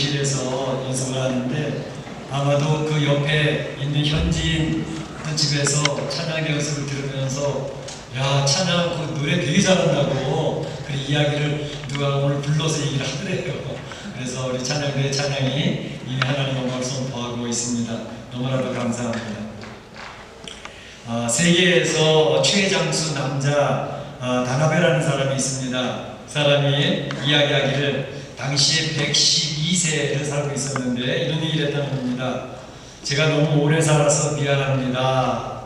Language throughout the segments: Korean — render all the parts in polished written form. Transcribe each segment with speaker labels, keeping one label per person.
Speaker 1: 교실에서 연습을 하는데 아마도 그 옆에 있는 현지인 어떤 집에서 찬양 연습을 들으면서 야, 찬양 그 노래 되게 잘한다고 그 이야기를 누가 오늘 불러서 얘기를 하더래요. 그래서 우리 찬양대의 찬양이 이미 하나님 영광을 선포하고 있습니다. 너무나도 감사합니다. 세계에서 최장수 남자 다나베라는 사람이 있습니다. 그 사람이 이야기하기를 당시에 112세를 살고 있었는데 이런 얘기를 했다는 겁니다. 제가 너무 오래 살아서 미안합니다.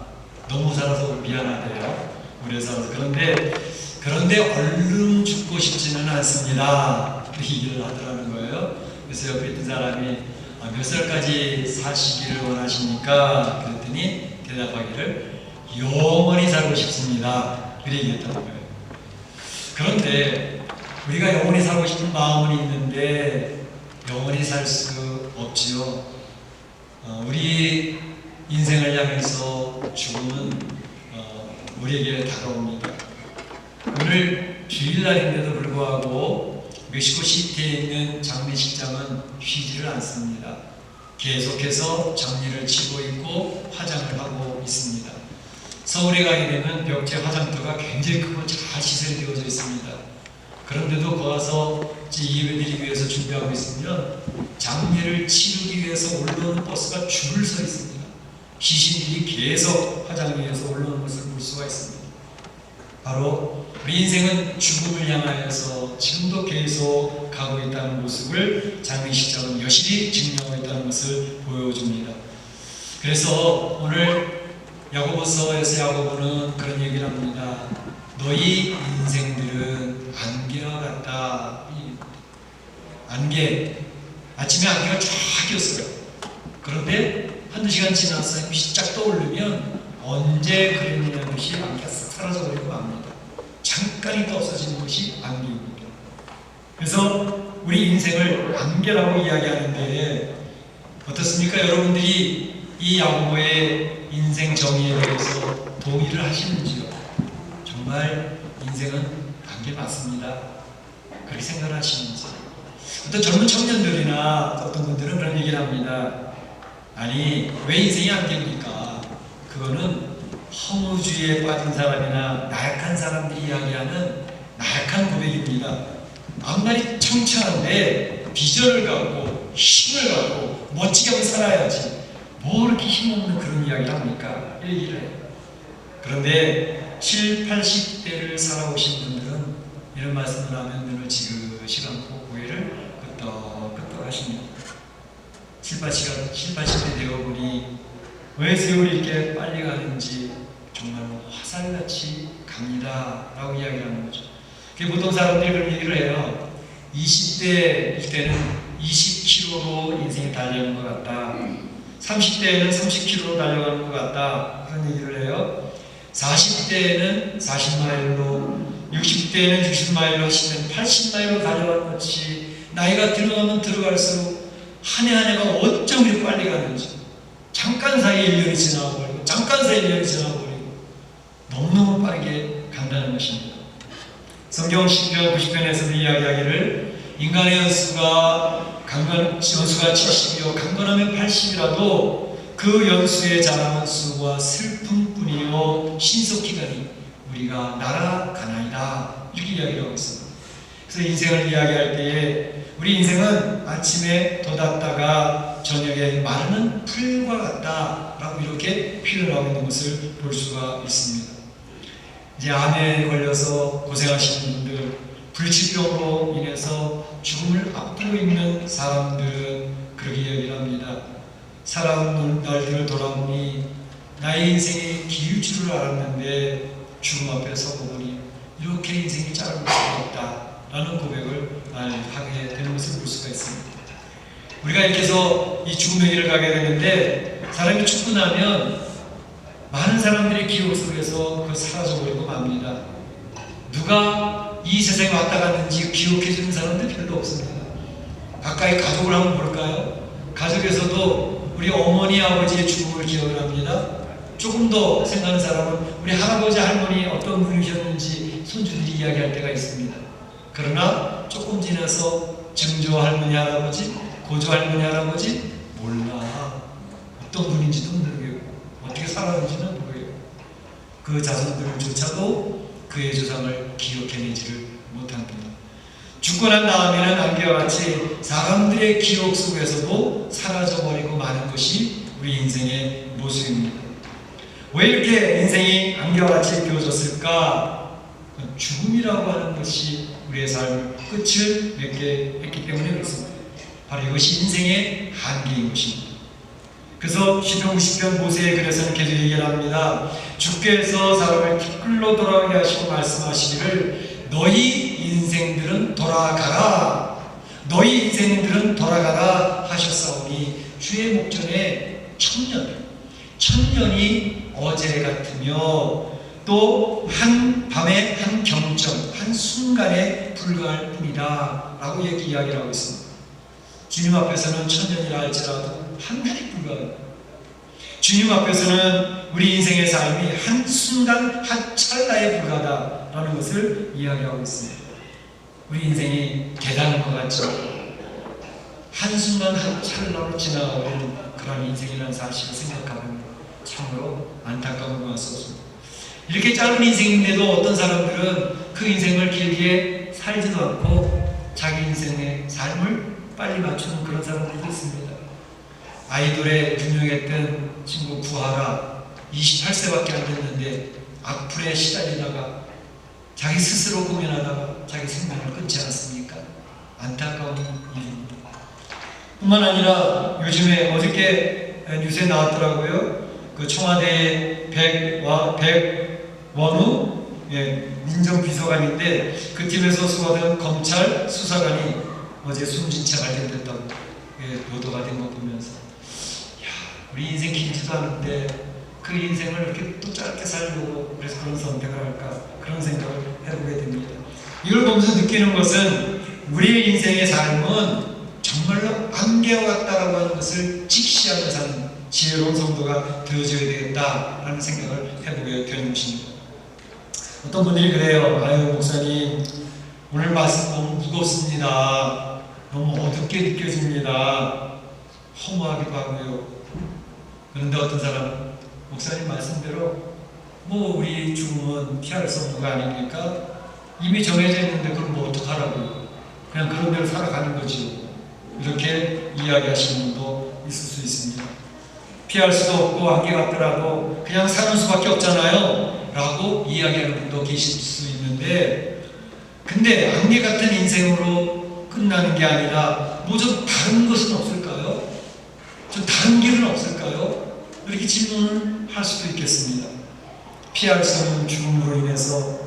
Speaker 1: 너무 살아서 미안하대요. 오래 살아서. 그런데 얼른 죽고 싶지는 않습니다. 그 얘기를 하더라는 거예요. 그래서 옆에 있던 사람이 몇 살까지 사시기를 원하십니까? 그랬더니 대답하기를 영원히 살고 싶습니다. 그렇게 얘기했다는 거예요. 그런데 우리가 영원히 살고 싶은 마음은 있는데 영원히 살 수 없지요. 우리 인생을 향해서 죽음은 우리에게 다가옵니다. 오늘 주일날인데도 불구하고 멕시코 시티에 있는 장례식장은 쉬지를 않습니다. 계속해서 장례를 치고 있고 화장을 하고 있습니다. 서울에 가게 되면 벽제 화장터가 굉장히 크고 잘 시설이 되어져 있습니다. 그런데도 거기서 예배드리기 위해서 준비하고 있으면 장례를 치르기 위해서 올라오는 버스가 줄을 서 있습니다. 귀신들이 계속 화장실에서 올라오는 것을 볼 수가 있습니다. 바로 우리 인생은 죽음을 향하여서 지금도 계속 가고 있다는 모습을 장례식장은 여실히 증명하고 있다는 것을 보여줍니다. 그래서 오늘 야고보서에서 야고보는 그런 얘기를 합니다. 너희 인생들은 안개와 같다. 안개, 아침에 안개가 쫙 꼈어요. 그런데 한두 시간 지나서 햇빛이 쫙 떠오르면 언제 그랬느냐는 것이 안개가 사라져버리고 맙니다. 잠깐 있다 없어지는 것이 안개입니다. 그래서 우리 인생을 안개라고 이야기하는데 어떻습니까? 여러분들이 이 야고보의 인생 정의에 대해서 동의를 하시는지요? 정말 인생은 안개 맞습니다. 그렇게 생각하시는지. 어떤 젊은 청년들이나 어떤 분들은 그런 얘기를 합니다. 아니, 왜 인생이 안개입니까? 그거는 허무주의에 빠진 사람이나 나약한 사람들이 이야기하는 나약한 고백입니다. 앞날이 청창한데 비전을 갖고 힘을 갖고 멋지게 한번 살아야지. 뭐 이렇게 힘없는 그런 이야기를 합니까? 이 얘기를 해요. 그런데 70, 80대를 살아오신 분들은 이런 말씀을 하면 눈을 지그시 감고 고개를 끄떡끄떡 하십니다. 70, 80대 되어보니 왜 세월이 이렇게 빨리 가는지 정말 화살같이 갑니다 라고 이야기하는 거죠. 보통 사람들이 그런 얘기를 해요. 20대일 때는 20km로 인생이 달려가는 것 같다. 30대에는 30km로 달려가는 것 같다. 그런 얘기를 해요. 40대에는 40마일로, 60대에는 60마일로 하시면 80마일로 달려가는 것이 나이가 들어가면 들어갈수록 한 해 한 해가 어쩜 이렇게 빨리 가는지, 잠깐 사이에 1년이 지나가버리고 잠깐 사이에 1년이 지나가버리고 너무너무 빠르게 간다는 것입니다. 성경 신명 90편에서도 이야기하기를 인간의 연수가 70이요 강건하면 80이라도 그 연수의 자랑은 수고와 슬픔뿐이요 신속히가니 우리가 날아가나이다. 이렇게 이야기를 하고 있습니다. 그래서 인생을 이야기할 때에 우리 인생은 아침에 돋았다가 저녁에 마르는 풀과 같다라고 이렇게 표현하고 있는 것을 볼 수가 있습니다. 이제 암에 걸려서 고생하시는 분들, 불치병으로 인해서 죽음을 앞두고 있는 사람들은 그렇게 이야기를 합니다. 살아온 날들을 돌아보니 나의 인생이 길 줄을 알았는데 죽음 앞에 서고 보니 이렇게 인생이 짧을 수가 없다라는 고백을 하게 되는 것을 볼 수가 있습니다. 우리가 이렇게 해서 이 죽음의 길을 가게 되는데 사람이 죽고 나면 많은 사람들의 기억 속에서 그 사라져버리고 맙니다. 누가 이 세상에 왔다 갔는지 기억해주는 사람들 별로 없습니다. 가까이 가족을 한번 볼까요? 가족에서도 우리 어머니 아버지의 죽음을 기억을 합니다. 조금 더 생각하는 사람은 우리 할아버지 할머니 어떤 분이셨는지 손주들이 이야기할 때가 있습니다. 그러나 조금 지나서 증조 할머니 할아버지, 고조 할머니 할아버지 몰라. 어떤 분인지도 모르겠고 어떻게 살았는지는 모르겠고 그 자손들조차도 그의 조상을 기억해내지를 못합니다. 죽고 난 다음에는 안개와 같이 사람들의 기억 속에서도 사라져버리고 마는 것이 우리 인생의 모습입니다. 왜 이렇게 인생이 안개와 같이 비워졌을까? 죽음이라고 하는 것이 우리의 삶을 끝을 맺게 했기 때문에 그렇습니다. 바로 이것이 인생의 한계인 것입니다. 그래서 시편 90편 모세의 글에서는 계속 얘기를 합니다. 주께서 사람을 티끌로 돌아오게 하시고 말씀하시기를 너희 인생들은 돌아가라. 너희 인생들은 돌아가라 하셨사오니 주의 목전에 천년이 어제 같으며 또 한 밤의 한 경점, 한 순간에 불과할 뿐이다 라고 이야기를 하고 있습니다. 주님 앞에서는 천년이라 할지라도 한 날이 불과합니다. 주님 앞에서는 우리 인생의 삶이 한 순간, 한 찰나에 불과하다라는 것을 이야기하고 있습니다. 우리 인생이 대단한 것 같죠? 한순간 한 찰나로 지나가버리는 그런 인생이라는 사실을 생각하면 참으로 안타까운 것 같습니다. 이렇게 짧은 인생인데도 어떤 사람들은 그 인생을 길게 살지도 않고 자기 인생의 삶을 빨리 맞추는 그런 사람들도 있습니다. 아이돌에 유명했던 친구 구하라 28세밖에 안 됐는데 악플에 시달리다가 자기 스스로 공연하다가 자기 생명을 끊지 않았습니까? 안타까운 일입니다. 뿐만 아니라 요즘에 어저께 뉴스에 나왔더라고요. 그 청와대 백원우 민정비서관인데 그 팀에서 수고하던 검찰 수사관이 어제 숨진 채 발견됐다고 보도가 된 거 보면서 우리 인생 길지도 않은데 그 인생을 이렇게 또 짧게 살려고 그래서 그런 선택을 할까 그런 생각을 해보게 됩니다. 이걸 보면서 느끼는 것은 우리의 인생의 삶은 정말로 안개와 같다라고 하는 것을 직시하며 사는 지혜로운 성도가 되어줘야 되겠다라는 생각을 해보게 되는 것입니다. 어떤 분들이 그래요. 아유 목사님 오늘 말씀 너무 무겁습니다. 너무 어둡게 느껴집니다. 허무하기도 하고요. 그런데 어떤 사람은 목사님 말씀대로 뭐 우리 죽음은 피할 수 없는 거 아닙니까? 이미 정해져 있는데 그럼 뭐 어떡하라고요? 그냥 그런 대로 살아가는 거지. 이렇게 이야기하시는 분도 있을 수 있습니다. 피할 수도 없고 안개 같더라도 그냥 사는 수밖에 없잖아요 라고 이야기하는 분도 계실 수 있는데 근데 안개 같은 인생으로 끝나는 게 아니라 뭐 좀 다른 것은 없을까요? 좀 다른 길은 없을까요? 이렇게 질문을 할 수도 있겠습니다. 피할 수 없는 죽음으로 인해서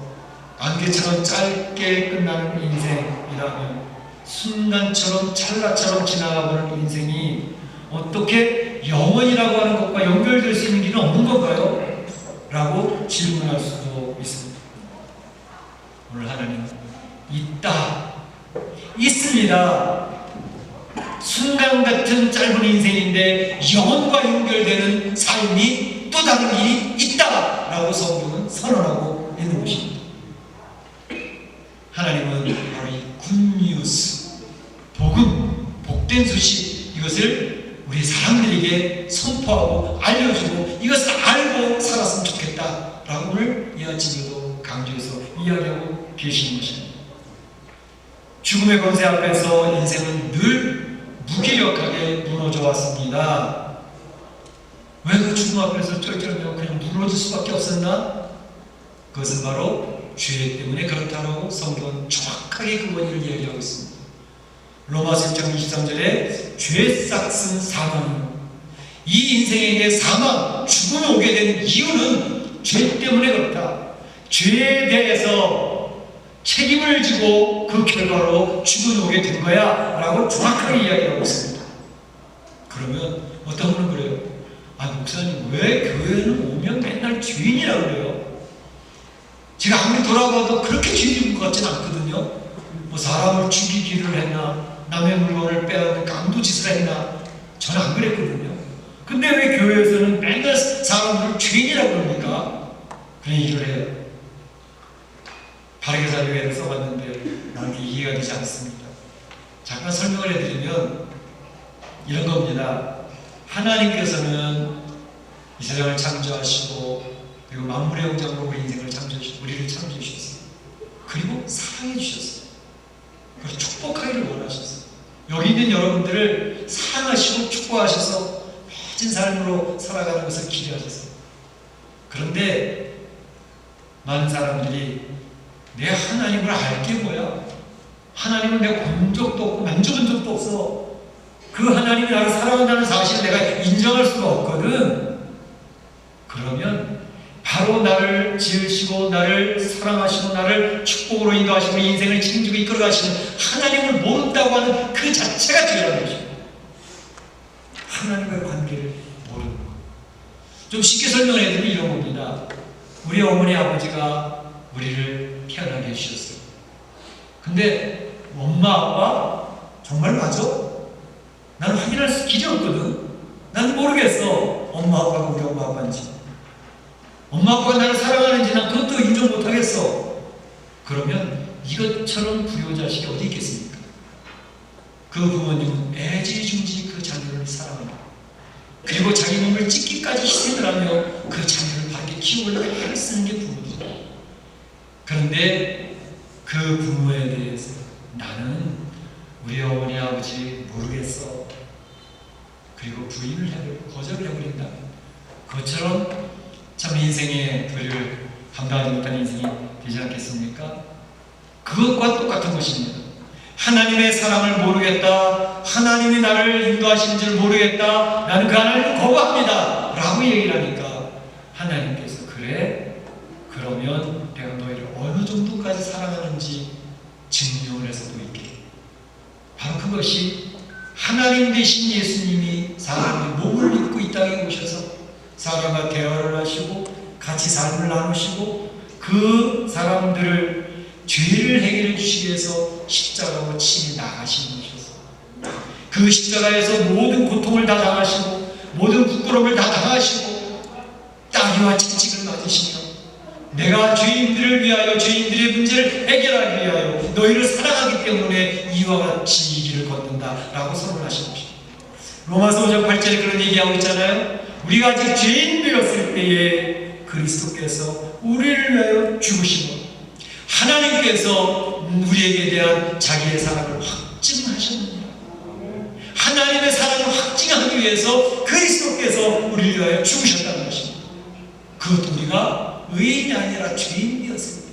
Speaker 1: 안개처럼 짧게 끝나는 인생이라면 순간처럼 찰나처럼 지나가버리는 인생이 어떻게 영원이라고 하는 것과 연결될 수 있는 길은 없는 건가요? 라고 질문할 수도 있습니다. 오늘 하나님은 있다, 있습니다. 순간 같은 짧은 인생인데 영혼과 연결되는 삶이 또 다른 길이 있다 라고 성경은 선언하고 있는 것입니다. 하나님은 바로 이 굿뉴스, 복음, 복된 소식 이것을 우리 사람들에게 선포하고 알려주고 이것을 알고 살았으면 좋겠다 라고 오늘 이 아침에도 강조해서 이야기하고 계시는 것입니다. 죽음의 권세 앞에서 인생은 늘 무기력하게 무너져 왔습니다. 왜 그 죽음 앞에서 쩔쩔매고 그냥 무너질 수밖에 없었나? 그것은 바로 죄 때문에 그렇다고 성경은 정확하게 그 원인을 이야기하고 있습니다. 로마서 1장 23절에 죄 싹슨 사망, 이 인생에게 사망, 죽음이 오게 된 이유는 죄 때문에 그렇다. 죄에 대해서 책임을 지고 그 결과로 죽음이 오게 된 거야 라고 정확하게 이야기하고 있습니다. 그러면 어떤 분은 그래요. 아 목사님 왜 교회는 오면 맨날 죄인이라고 그래요? 제가 아무리 돌아봐도 그렇게 죄인인 것 같지는 않거든요. 뭐 사람을 죽이기를 했나 남의 물건을 빼앗는 강도짓을 했나 저는 안 그랬거든요. 근데 왜 교회에서는 맨날 사람들을 죄인이라고 그럽니까? 그런 얘기를 해요. 바르게 살기 위해서 써봤는데 나는 이해가 되지 않습니다. 잠깐 설명을 해드리면 이런 겁니다. 하나님께서는 이 세상을 창조하시고 그리고 만물의 영장으로 우리 인생을 창조하시고 우리를 창조해 주셨어요. 그리고 사랑해 주셨어요. 그리고 축복하기를 원하셨어요. 여기 있는 여러분들을 사랑하시고 축복하셔서 멋진 삶으로 살아가는 것을 기대하셨어요. 그런데 많은 사람들이 내 하나님을 알게 뭐야? 하나님을 내가 본 적도 없고 만져본 적도 없어. 그 하나님이 나를 사랑한다는 사실을 내가 인정할 수가 없거든. 그러면 바로 나를 지으시고 나를 사랑하시고 나를 축복으로 인도하시고 인생을 책임지고 이끌어가시는 하나님을 모른다고 하는 그 자체가 죄라는 것입니다. 하나님과의 관계를 모르는 것. 좀 쉽게 설명해 드리면 이런 겁니다. 우리 어머니 아버지가 우리를 태어나게 해주셨어요. 근데 엄마 아빠 정말 맞아? 나는 확인할 길이 없거든. 나는 모르겠어. 엄마 아빠가 우리 엄마 아빠인지. 엄마 아빠가 나를 사랑하는지 난 그것도 인정 못하겠어. 그러면 이것처럼 불효자식이 어디 있겠습니까? 그 부모님은 애지중지 그 자녀를 사랑합니다. 그리고 자기 몸을 찢기까지 희생을 하며 그 자녀를 바르게 키우려고 애를 쓰는 게 부모입니다. 그런데 그 부모에 대해서 나는 우리 어머니 아버지 모르겠어. 그리고 부인을 해버리고 거절을 해버린다. 그것처럼 참 인생의 도리를 감당하지 못한 인생이 되지 않겠습니까? 그것과 똑같은 것입니다. 하나님의 사랑을 모르겠다. 하나님이 나를 인도하시는 줄 모르겠다. 나는 그 하나님을 거부합니다. 라고 얘기를 하니까 하나님께서 그래? 그러면 내가 너희를 어느 정도까지 사랑하는지 증명을 해서 보이게. 바로 그것이 하나님 되신 예수님이 사람의 몸을 입고 이 땅에 오셔서 사람과 대화를 하시고 같이 삶을 나누시고 그 사람들을 죄를 해결해 주시기 위해서 십자가로 친히 나가신 것이었어요. 그 십자가에서 모든 고통을 다 당하시고 모든 부끄러움을 다 당하시고 따귀와 채찍을 맞으시며 내가 죄인들을 위하여 죄인들의 문제를 해결하기 위하여 너희를 사랑하기 때문에 이와 같이 이 길을 걷는다 라고 선언하신 것입니다. 로마서 5장 8절에 그런 얘기하고 있잖아요. 우리가 아직 죄인되었을 때에 그리스도께서 우리를 위하여 죽으시고 하나님께서 우리에게 대한 자기의 사랑을 확증하셨느니라. 하나님의 사랑을 확증하기 위해서 그리스도께서 우리를 위하여 죽으셨다는 것입니다. 그것도 우리가 의인이 아니라 죄인이었을 때,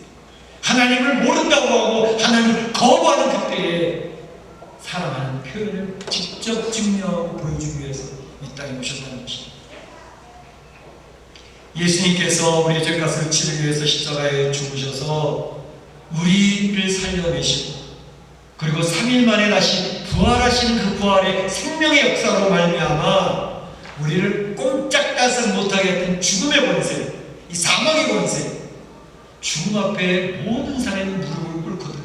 Speaker 1: 하나님을 모른다고 하고 하나님을 거부하는 그때에 사랑하는 표현을 직접 증명하고 보여주기 위해서 이 땅에 오셨다는 것입니다. 예수님께서 우리의 죄값을 치르기 위해서 십자가에 죽으셔서 우리를 살려내시고 그리고 3일 만에 다시 부활하시는 그 부활의 생명의 역사로 말미암아 우리를 꼼짝달싹 못하게 했던 죽음의 권세, 이 사망의 권세, 죽음 앞에 모든 사람이 무릎을 꿇거든.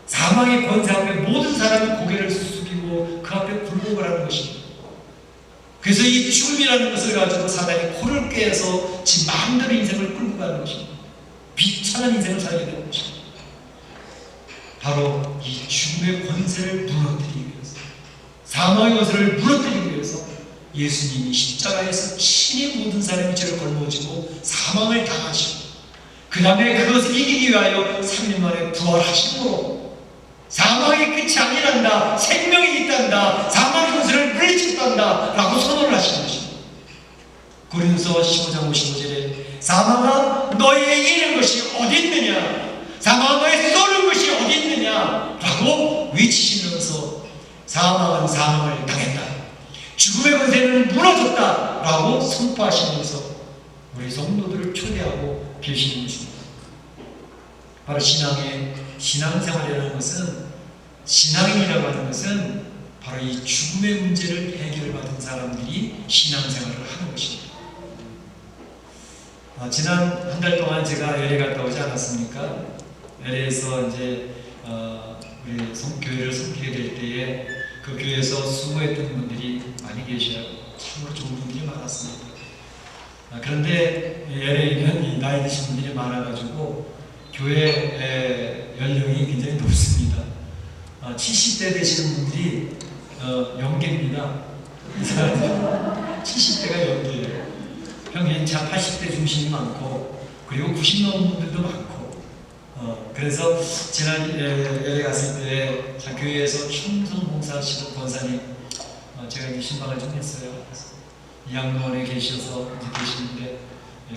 Speaker 1: 사망의 권세 앞에 모든 사람이 고개를 숙이고 그 앞에 굴복을 하는 것입니다. 그래서 이 죽음이라는 것을 가지고 사단이 코를 꿰서 지 마음대로 인생을 끌고 가는 것입니다. 비참한 인생을 살게 되는 것입니다. 바로 이 죽음의 권세를 무너뜨리기 위해서, 사망의 권세를 무너뜨리기 위해서 예수님이 십자가에서 친히 모든 사람의 죄를 걸머지고 사망을 당하시고 그 다음에 그것을 이기기 위하여 3일 만에 부활하심으로 사망의 끝이 아니란다, 생명이 있단다, 사망의 권세를 물리쳤단다 라고 선언을 하신 것입니다. 고린도서 15장 55절에 사망아 너희의 이는 것이 어디 있느냐, 사망아 너희 쏘는 것이 어디 있느냐 라고 외치시면서 사망은 사망을 당했다, 죽음의 권세는 무너졌다 라고 선포하시면서 우리 성도들을 초대하고 계시는 것입니다. 바로 신앙생활이라는 것은, 신앙인이라고 하는 것은 바로 이 죽음의 문제를 해결받은 사람들이 신앙생활을 하는 것입니다. 지난 한 달 동안 제가 LA 갔다 오지 않았습니까? LA에서 이제 우리 교회를 섬기게 될 때에 그 교회에서 수고했던 분들이 많이 계셔요. 참으로 좋은 분들이 많았습니다. 그런데 LA는 이 나이 드신 분들이 많아가지고 교회 연령이 굉장히 높습니다. 70대 되시는 분들이 연계입니다. 이 사람은 70대가 연계예요. 평균 80대 중심이 많고, 그리고 90 넘은 분들도 많고, 그래서 지난 예배 갔을 때 교회에서 충성봉사하시는 권사님, 제가 이제 신방을 좀 했어요. 이양로원에 계셔서 이제 계시는데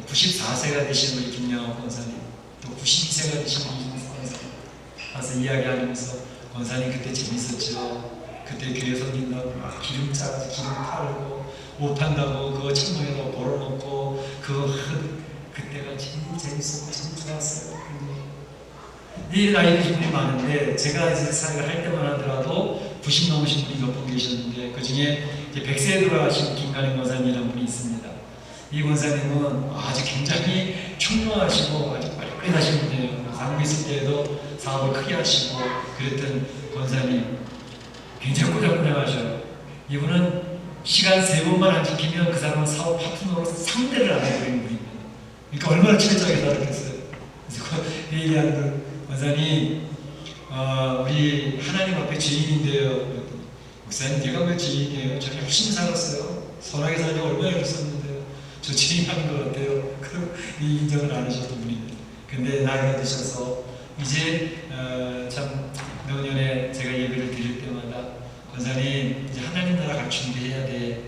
Speaker 1: 94세가 되신 우리 김영호 권사님, 또 92세가 되신 이준석 권사님 와서 이야기하면서, 권사님 그때 재밌었죠. 그때 교회 손님들 막 기름 짜서 기름 팔고 옷 판다고 그거 천국에다 벌어놓고 그때가 제일 재밌었고 참 좋았어요. 이 나이 드신 분이 많은데, 제가 이제 사역을 할 때만 하더라도 90 넘으신 분이 몇 분 계셨는데, 그 중에 이제 100세에 돌아가신 김가림 권사님이라는 분이 있습니다. 이 권사님은 아주 굉장히 총명하시고 아주 빨리 하신 분이에요. 한국에 있을 때에도 사업을 크게 하시고 그랬던 권사님, 굉장히 꾸덕꾸덕하셔요. 이분은 시간 3번만 안 지키면 그 사람은 사업 파트너로 상대를 안 해버리는 분입니다. 그러니까 얼마나 철저하게 다르겠어요. 그래서 얘기하는 권사님, 우리 하나님 앞에 죄인인데요. 목사님, 내가 왜 죄인이에요? 저 열심히 살았어요. 선하게 살려고 얼마나 했었는데요. 저 죄인하는 것 같아요. 그리고 이 인정을 안 하셨던 분입니다. 근데 나이가 드셔서 이제 참 노년에 제가 예배를 드릴 때마다, 권사님 이제 하나님 나라 갈 준비해야 돼.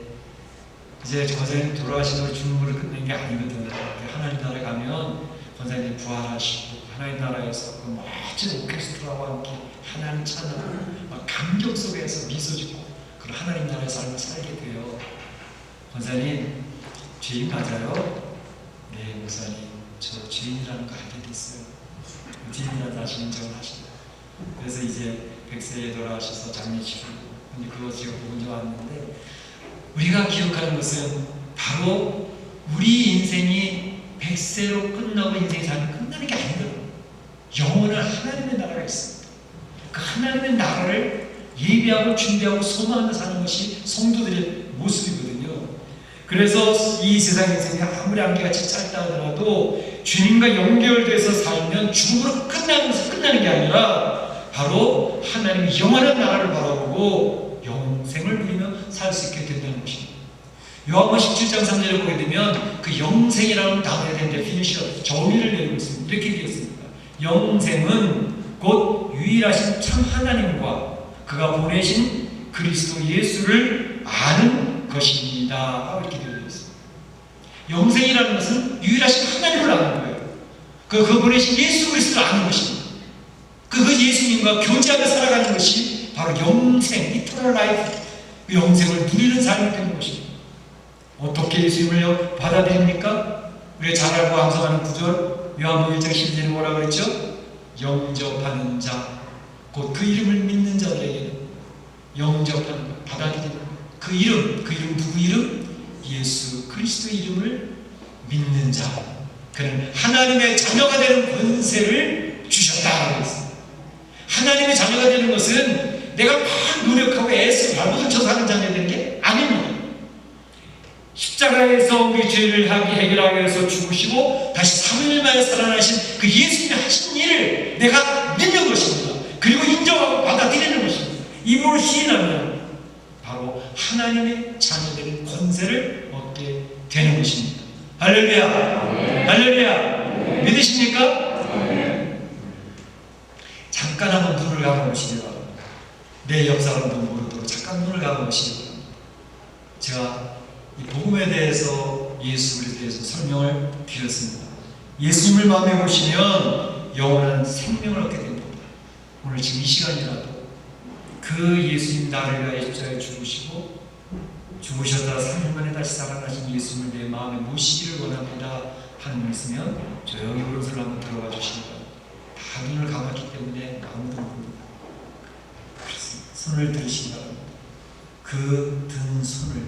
Speaker 1: 이제 권사님 돌아가시도록 주문을 끝낸 게 아니거든요. 하나님 나라 가면 권사님 부활하시고 하나님 나라에서 그 멋진 오케스트라와 함께 하나님 찬양, 막 감격 속에서 미소 짓고 그 하나님 나라의 삶을 살게 돼요. 권사님, 죄인 맞아요? 네, 목사님, 저 죄인이라는 거 알게 됐어요. 죄인이라는 다시 인정을 하시고, 그래서 이제 100세에 돌아가셔서 장례치르고, 근데 그거 제가 보고 이제 왔는데, 우리가 기억하는 것은 바로 우리 인생이 100세로 끝나고 인생이 잘 끝나는 게 아니거든요. 영원한 하나님의 나라가 있습니다. 그 하나님의 나라를 예비하고 준비하고 소망하며 사는 것이 성도들의 모습이거든요. 그래서 이 세상 인생이 아무리 안개같이 짧다 하더라도 주님과 연결돼서 살면 죽음으로 끝나는 게 아니라 바로 하나님의 영원한 나라를 바라보고 영생을 누리며 살 수 있게 된다는 것입니다. 요한복음 17장 3절을 보게 되면 그 영생이라는 단어에 대한 데피니션, 정의를 내리고 있습니다. 이렇게 되어 있습니다. 영생은 곧 유일하신 참 하나님과 그가 보내신 그리스도 예수를 아는 것입니다. 이렇게 되어 있습니다. 영생이라는 것은 유일하신 하나님을 아는 거예요. 그 보내신 예수 그리스도를 아는 것입니다. 그 예수님과 교제하며 살아가는 것이 바로 영생, 이터널 라이프, 그 영생을 누리는 삶이 되는 것입니다. 어떻게 예수님을 받아들입니까? 우리가 잘 알고 암송하는 구절, 요한복음 1장 12절에 뭐라고 그랬죠? 영접하는 자, 곧 그 이름을 믿는 자들에게는 영접하는 것, 받아들이는 것. 그 이름 누구 이름? 예수 그리스도의 이름을 믿는 자, 그는 하나님의 자녀가 되는 권세를 주셨다고 했습니다. 하나님의 자녀가 되는 것은 내가 막 노력하고 애써 발버둥 쳐서 하는 자녀가 되는 게 아닙니다. 십자가에서 우리 죄를 해결하기 위해서 죽으시고 다시 3일 만에 살아나신 그 예수님이 하신 일을 내가 믿는 것입니다. 그리고 인정하고 받아들이는 것입니다. 입으로 시인하면 바로 하나님의 자녀되는 권세를 얻게 되는 것입니다. 할렐루야! 네. 할렐루야! 네. 믿으십니까? 네. 잠깐 한번 눈을 감아보시기 바랍니다. 내 역사를 모르도록 잠깐 눈을 감아보시기 바랍니다. 제가 이 복음에 대해서, 예수 그리스도에 대해서 설명을 드렸습니다. 예수님을 마음에 모시면 영원한 생명을 얻게 됩니다. 오늘 지금 이 시간이라도 그 예수님 나를 위하여 십자가에 죽으시고 죽으셨다가 3일 만에 다시 살아나신 예수님을 내 마음에 모시기를 원합니다 하는 분 있으면 조용히 오른손을 한번 들어가 주시기 바랍니다. 다 눈을 감았기 때문에 아무도 모릅니다. 그렇습니다. 손을 들으시기 바랍니다. 그 든 손을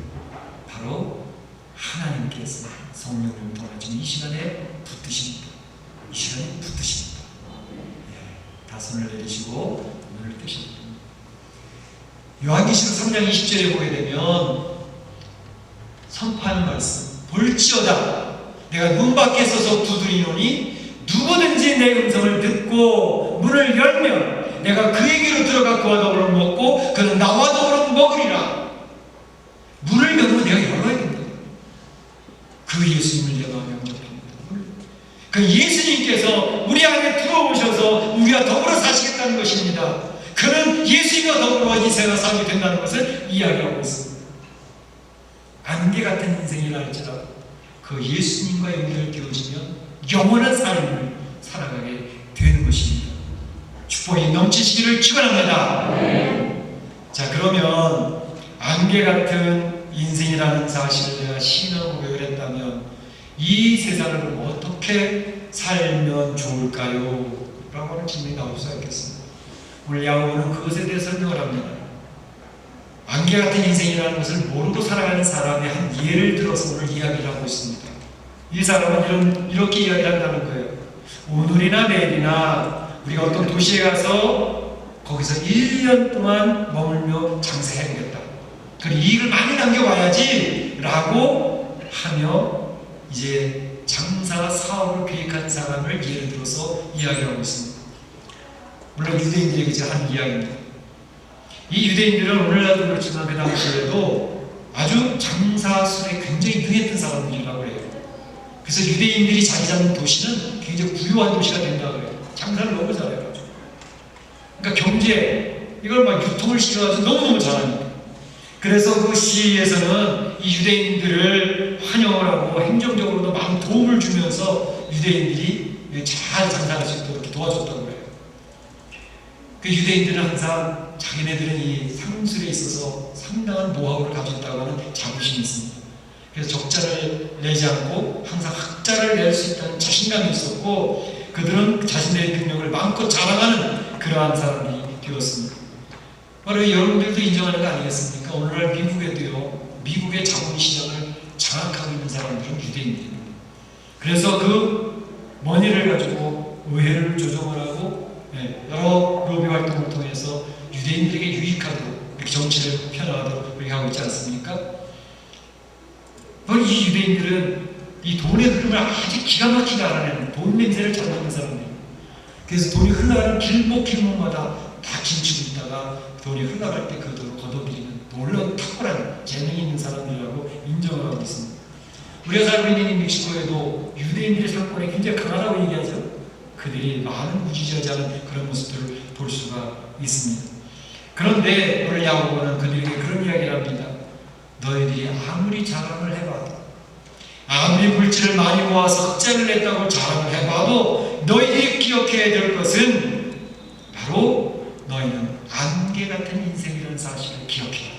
Speaker 1: 바로 하나님께서 성령을 통해 지금 이 시간에 붙드십니다. 이 시간에 붙드십니다. 네, 다 손을 내리시고 눈을 뜨십니다. 요한계시록 3장 20절에 보게 되면 선포하는 말씀, 볼지어다 내가 문 밖에 서서 두드리노니 누구든지 내 음성을 듣고 문을 열면 내가 그에게로 들어가 그와 더불어 먹고 그는 나와 더불어 먹으리 그 예수님께서 우리 안에 들어오셔서 우리와 더불어 사시겠다는 것입니다. 그는 예수님과 더불어 이 세상 살게 된다는 것을 이야기하고 있습니다. 안개 같은 인생이라 할지라도 그 예수님과 연결되어지면 영원한 삶을 살아가게 되는 것입니다. 축복이 넘치시기를 축원합니다. 자, 그러면 안개 같은 인생이라는 사실을 내가 신앙으로 고백을 했다면 이 세상을 어떻게 살면 좋을까요? 라고 하는 질문이 나올 수가 있겠습니다. 오늘 야고보는 그것에 대해 설명을 합니다. 안개 같은 인생이라는 것을 모르고 살아가는 사람의 한 예를 들어서 오늘 이야기를 하고 있습니다. 이 사람은 이렇게 이야기를 한다는 거예요. 오늘이나 내일이나 우리가 어떤 도시에 가서 거기서 1년 동안 머물며 장사해야겠다. 그리고 이익을 많이 남겨와야지 라고 하며 이제 장사 사업을 계획한 사람을 예를 들어서 이야기하고 있습니다. 물론 유대인들에게 하는 이야기입니다. 이 유대인들은 오늘날도 그렇지만 그 당시에도 아주 장사술에 굉장히 능했던 사람들이라고 해요. 그래서 유대인들이 자리 잡는 도시는 굉장히 부유한 도시가 된다고 해요. 장사를 너무 잘해가지고. 그러니까 경제, 이걸 막 유통을 시켜가지고 너무너무 잘합니다. 그래서 그 시에서는 이 유대인들을 환영을 하고 행정적으로도 많은 도움을 주면서 유대인들이 잘 장사할 수 있도록 도와줬다고 해요. 그 유대인들은 항상 자기네들은 이 상술에 있어서 상당한 노하우를 가지고 있다고 하는 자부심이 있습니다. 그래서 적자를 내지 않고 항상 흑자를 낼 수 있다는 자신감이 있었고 그들은 자신들의 능력을 마음껏 자랑하는 그러한 사람이 되었습니다. 바로 여러분들도 인정하는 거 아니겠습니까? 오늘날 미국에도요, 미국의 자본시장을 장악하고 있는 사람들은 유대인들입니다. 그래서 그 머니를 가지고 의회를 조정을 하고 여러 로비 활동을 통해서 유대인들에게 유익하도록 이렇게 정치를 편화하도록 그렇게 하고 있지 않습니까? 바로 이 유대인들은 이 돈의 흐름을 아주 기가 막히게 알아내는 돈 냄새를 잘 맡는 사람들입니다. 그래서 돈이 흘러가는 길목마다 다 긴축을 있다가 돈이 흘러갈 때 그 돈을 걷어들이는 놀라운 탁월한 재능이 있는 사람들이라고 인정을 하고 있습니다. 우리가 살고 있는 이 멕시코에도 유대인들의 상권이 굉장히 강하다고 얘기하죠. 그들이 많은 무지자지하는 그런 모습들을 볼 수가 있습니다. 그런데 오늘 야고보는 그들에게 그런 이야기를 합니다. 너희들이 아무리 자랑을 해봐도 아무리 물질을 많이 모아서 흑자를 냈다고 자랑을 해봐도 너희들이 기억해야 될 것은 바로 너희는 안개 같은 인생이라는 사실을 기억해라.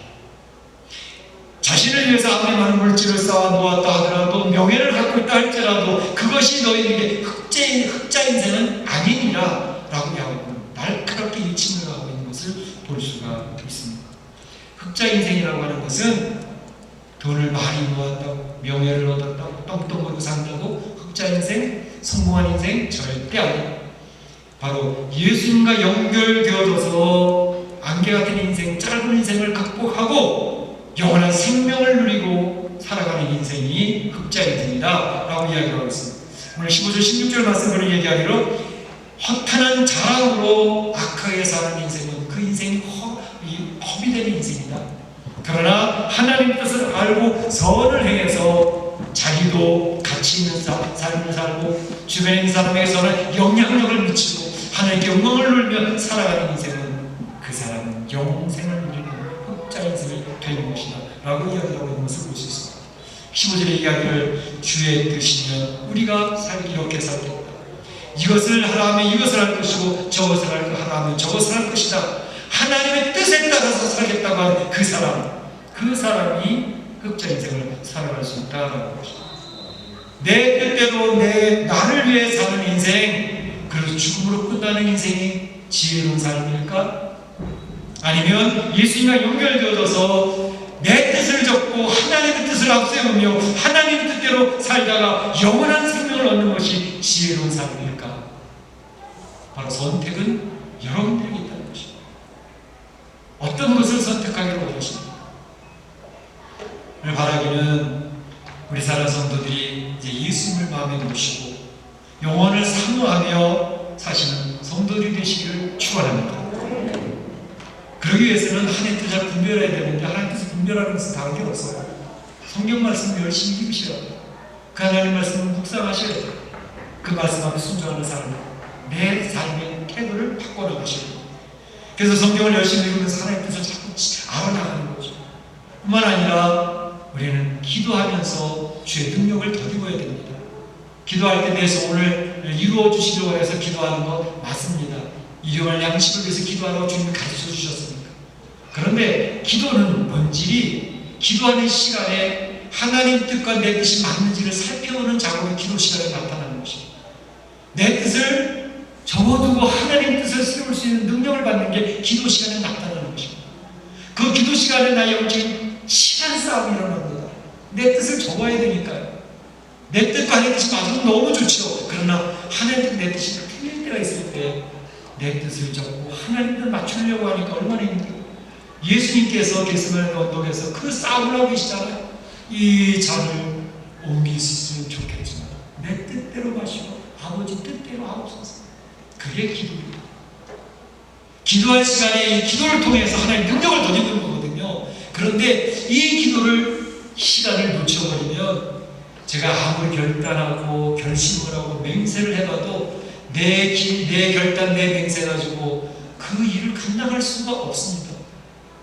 Speaker 1: 자신을 위해서 아무리 많은 물질을 쌓아 놓았다 하더라도 명예를 갖고 있다 할지라도 그것이 너희에게 흑자 인생은 아니니라 라고 야고보는 날카롭게 일침을 하고 있는 것을 볼 수가 있습니다. 흑자 인생이라고 하는 것은 돈을 많이 모았다고 명예를 얻었다고 똥똥거리고 산다고 흑자 인생, 성공한 인생 절대 아니에요. 바로 예수님과 연결되어져서 안개 같은 인생, 짧은 인생을 극복하고 영원한 생명을 누리고 살아가는 인생이 흑자 인생이다 라고 이야기하고 있습니다. 오늘 15절 16절 말씀으로 얘기하기로 허탄한 자랑으로 악하게 사는 인생은 그 인생이 헛이 되는 인생이다. 그러나 하나님 뜻을 알고 선을 행해서 자기도 가치 있는 삶을 살고 주변에 있는 사람에게서는 영향력을 미치고 하나님께 영광을 누리며 살아가는 인생은 그 사람은 영생을 누리는 흑자 인생이 되는 것이다 라고 이야기하고 있는 것을 볼 수 있습니다. 15절의 이야기를 주의 뜻이면 우리가 이렇게 살겠다. 이것을 하라 하면 이것을 할 것이고 저것을 하라 하면 저것을 할 것이다. 하나님의 뜻에 따라서 살겠다고 하는 그 사람이 흑자 인생을 살아갈 수 있다라는 것입니다. 내 뜻대로 나를 위해 사는 인생, 그래서 죽음으로 끝나는 인생이 지혜로운 삶일까? 아니면 예수님과 연결되어져서 내 뜻을 접고 하나님의 뜻을 앞세우며 하나님의 뜻대로 살다가 영원한 생명을 얻는 것이 지혜로운 삶일까? 바로 선택은 여러분들에게 있다는 것입니다. 어떤 것을 선택하기로 원하십니까? 오늘 바라기는 우리 사랑 성도들이 이제 예수님을 마음에 모시고 영원을 사모하며 사시는 성도들이 되시기를 축원합니다. 그러기 위해서는 하나님 뜻을 분별해야 되는데 하나님 뜻을 분별하는 것은 다른 게 없어요. 성경 말씀을 열심히 읽으셔야 돼요. 그 하나님 말씀을 묵상하셔야 돼요. 그 말씀 앞에 순종하는 사람, 내 삶의 태도를 바꿔나가시고, 그래서 성경을 열심히 읽으면서 하나님 뜻을 자꾸 알아나가는 거죠. 뿐만 아니라 우리는 기도하면서 주의 능력을 덧입어야 됩니다. 기도할 때 대해서 오늘 이루어 주시려고 해서 기도하는 것 맞습니다. 일용할 양식을 위해서 기도하라고 주님이 가르쳐 주셨으니까. 그런데 기도는 본질이 기도하는 시간에 하나님 뜻과 내 뜻이 맞는지를 살펴보는 작업이 기도 시간에 나타나는 것입니다. 내 뜻을 접어두고 하나님 뜻을 세울 수 있는 능력을 받는 게 기도 시간에 나타나는 것입니다. 그 기도 시간에 나의 영적인 시간 싸움이 일어납니다. 내 뜻을 접어야 되니까요. 내 뜻과 하나님 뜻이 맞으면 너무 좋죠. 그러나 하나님 뜻, 내 뜻이 틀릴 때가 있을 때 내 뜻을 접고 하나님 뜻 맞추려고 하니까 얼마나 힘들어요. 예수님께서 겟세마네 언덕에서 그 싸움을 하고 계시잖아요. 이 잔을 옮길 수 있으면 좋겠지만 내 뜻대로 마시고 아버지 뜻대로 하옵소서. 그게 기도입니다. 기도할 시간에 이 기도를 통해서 하나님 능력을 덧입는 거거든요. 그런데 이 기도를 시간을 놓쳐버리면 제가 아무리 결단하고 결심을 하고 맹세를 해봐도 내 길, 내 결단, 내 맹세 가지고 그 일을 감당할 수가 없습니다.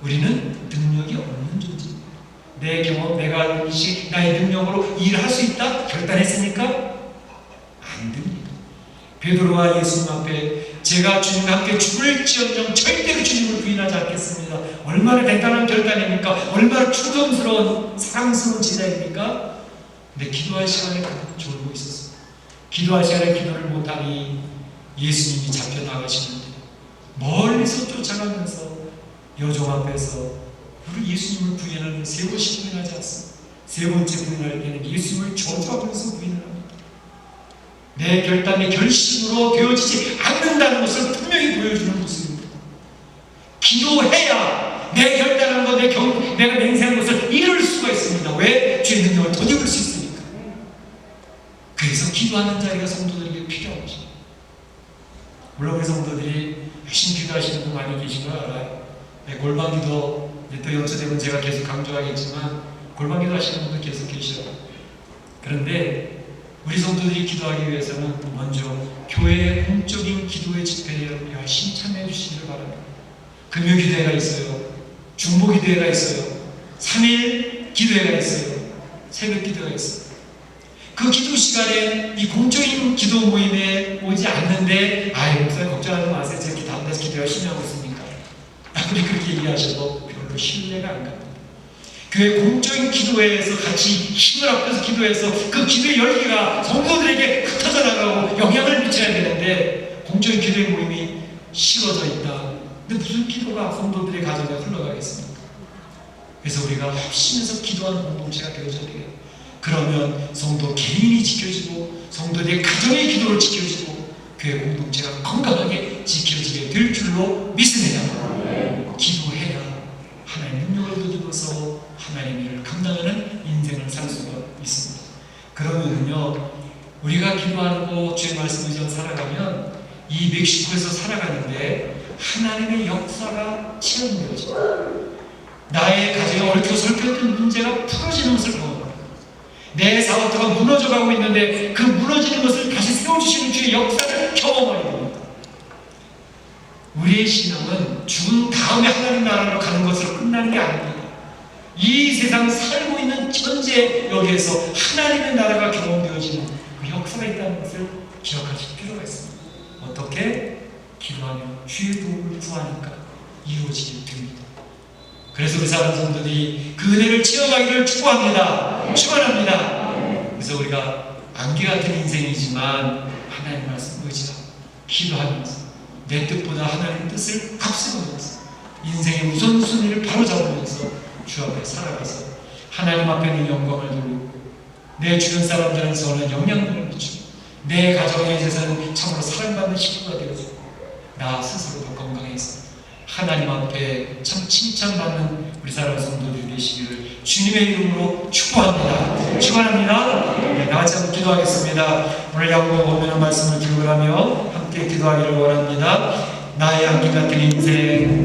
Speaker 1: 우리는 능력이 없는 존재입니다. 내 경험, 내가 아는 인식, 나의 능력으로 일을 할 수 있다? 결단했으니까? 안 됩니다. 베드로가 예수님 앞에 제가 주님과 함께 죽을지언정 절대로 주님을 부인하지 않겠습니다. 얼마나 대단한 결단입니까? 얼마나 추dom스러운 사랑스러운 제자입니까? 근데 기도할 시간에 그렇게 졸고 있었어요. 기도할 시간에 기도를 못하니 예수님이 잡혀나가시는데 멀리서 쫓아가면서 여종 앞에서 우리 예수님을 부인하는 세 번씩 부인하지 않습니다. 세 번째 부인할 때는 예수님을 저주하면서 부인을 합니다. 내 결단의 결심으로 되어지지 않는다는 것을 분명히 보여주는 모습입니다. 기도해야 내 결단한 것, 내가 맹세한 것을 이룰 수가 있습니다. 왜? 주의 능력을 덧입을 수 있습니다. 그래서 기도하는 자리가 성도들에게 필요한 것입니다. 물론 우리 성도들이 열심히 기도하시는 분 많이 계신 걸 알아요. 골방기도 또 연초되면 제가 계속 강조하겠지만 골방기도 하시는 분들 계속 계셔요. 그런데 우리 성도들이 기도하기 위해서는 먼저 교회의 공적인 기도의 집회에 열심히 참여해 주시기를 바랍니다. 금요기도회가 있어요. 중보기도회가 있어요. 3일 기도회가 있어요. 새벽기도회가 있어요. 그 기도 시간에 이 공적인 기도 모임에 오지 않는데 목사님 걱정하지 마세요. 제가 다음 달에 기도 열심히 하고 있으니까 아무리 그렇게 얘기하셔도 별로 신뢰가 안 갑니다. 교회 공적인 기도회에서 같이 힘을 합해서 기도해서 그 기도의 열기가 성도들에게 흩어져 나가고 영향을 미쳐야 되는데 공적인 기도의 모임이 식어져 있다. 근데 무슨 기도가 성도들의 가정에 흘러가겠습니까? 그래서 우리가 합심해서 기도하는 공동체가 되어져야 되겠다. 그러면 성도 개인이 지켜지고 성도들의 가정의 기도를 지켜지고 교회 공동체가 건강하게 지켜지게 될 줄로 믿습니다. 기도해야 하나님의 능력을 덧입어서 하나님의 일을 감당하는 인생을 살 수가 있습니다. 그러면요 우리가 기도하고 주의 말씀 의지하며 살아가면 이 멕시코에서 살아가는데 하나님의 역사가 체험되어져요. 나의 가정에 얽혀 설켰던 문제가 풀어지는 것을 경험합니다. 내 사업자가 무너져가고 있는데 그 무너지는 것을 다시 세워주시는 주의 역사를 경험하게 됩니다. 우리의 신앙은 죽은 다음에 하나님 나라로 가는 것으로 끝나는 게 아닙니다. 이 세상 살고 있는 현재 여기에서 하나님의 나라가 경험되어지는 그 역사가 있다는 것을 기억하실 필요가 있습니다. 어떻게? 기도하며 주의 도움을 구하니까 이루어지게 됩니다. 그래서 우리 사랑 성도들이 그 은혜를 체험하기를 축원합니다. 축원합니다. 그래서 우리가 안개 같은 인생이지만 하나님 말씀 의지하고 기도하면서 내 뜻보다 하나님 뜻을 앞세우면서 인생의 우선순위를 바로잡으면서 주 앞에 살아가서 하나님 앞에는 영광을 돌리고 내 주변 사람들한테는 영향력을 미치고 내 가정의 재산은 참으로 사랑받는 식구가 되어지고 나 스스로도 건강해서 하나님 앞에 참 칭찬받는 우리 사랑하는 성도들이 되시기를 주님의 이름으로 축복합니다. 축원합니다. 네, 나같이 한번 기도하겠습니다. 오늘 야고보에 보면 말씀을 기록하며 함께 기도하기를 원합니다. 나의 안개 같은 인생